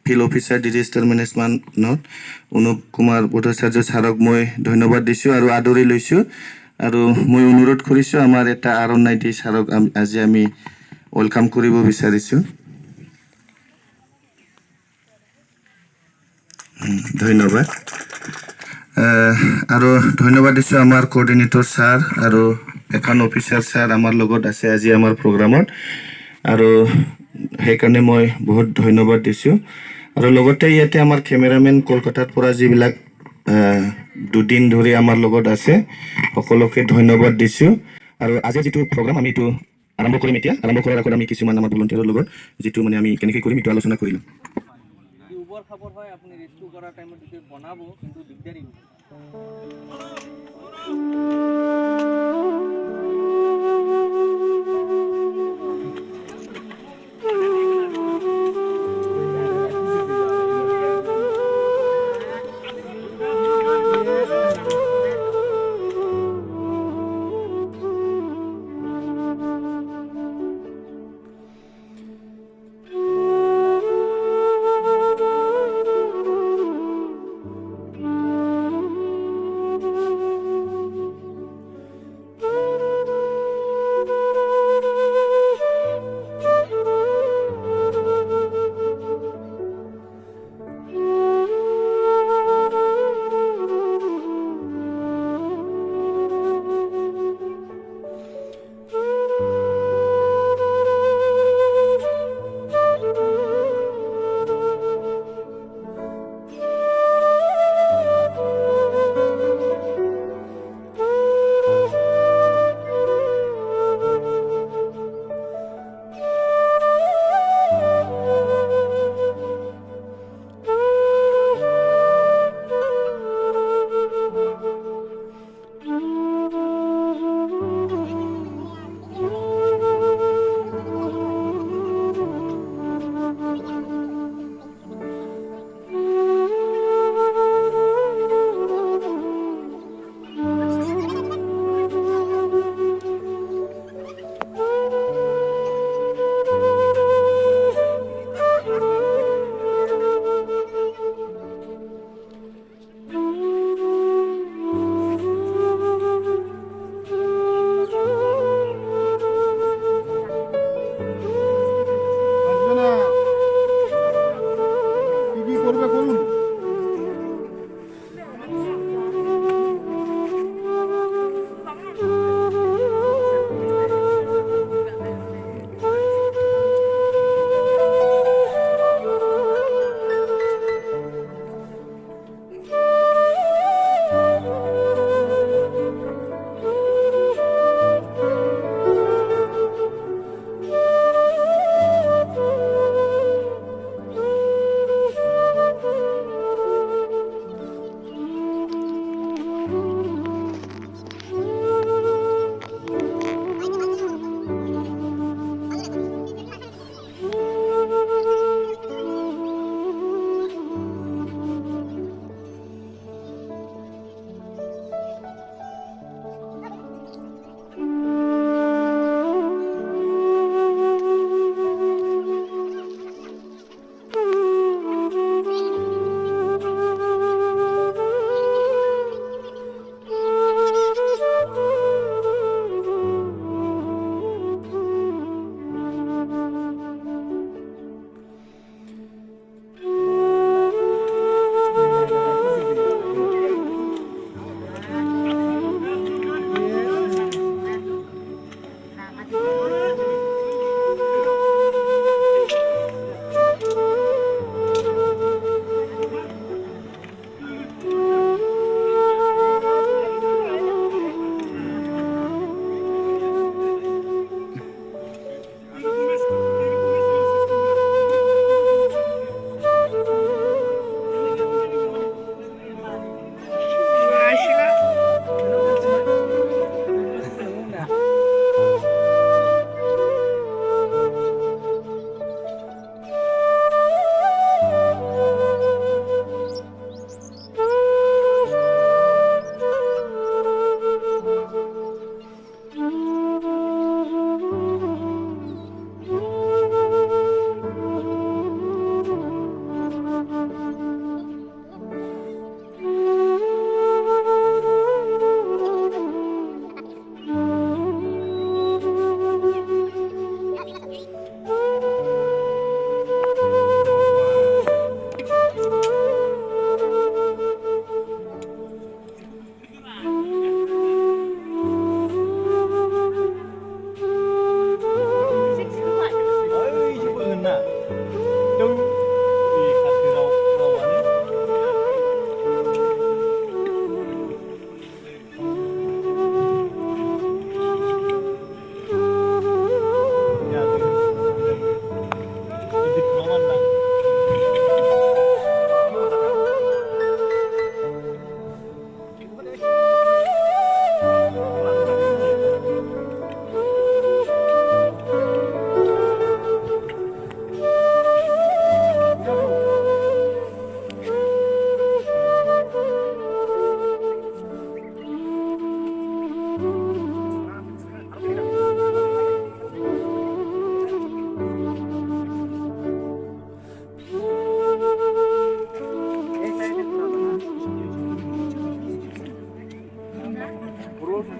Field officer disaster মেনেজমেণ্টত অনুপ কুমাৰ ভট্টাচাৰ্য ছাৰক মই ধন্যবাদ দিছোঁ আৰু আদৰি লৈছোঁ আৰু মই অনুৰোধ কৰিছোঁ আমাৰ এটা আৰণাই দি ছাৰক আজি আমি ৱেলকাম কৰিব বিচাৰিছোঁ। ধন্যবাদ। আৰু ধন্যবাদ দিছোঁ আমাৰ কোঅৰ্ডিনেটৰ ছাৰ আৰু একাউণ্ট অফিচাৰ ছাৰ আমাৰ লগত আছে আজি আমাৰ প্ৰগ্ৰামত আৰু সেইকাৰণে মই বহুত ধন্যবাদ দিছোঁ আৰু লগতে ইয়াতে আমাৰ কেমেৰামেন কলকাতাৰ পৰা যিবিলাক দুদিন ধৰি আমাৰ লগত আছে সকলোকে ধন্যবাদ দিছোঁ আৰু আজিৰ যিটো প্ৰগ্ৰাম আমি এইটো আৰম্ভ কৰিম। এতিয়া আৰম্ভ কৰাৰ আগত আমি কিছুমান আমাৰ ভলণ্টিয়াৰৰ লগত যিটো মানে আমি কেনেকৈ কৰিম এইটো আলোচনা কৰিলোঁ। উবৰ খাবৰ হয় আপুনি ৰেস্টু কৰাৰ টাইমত যদি বনাব কিন্তু দিগদাৰি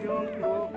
तो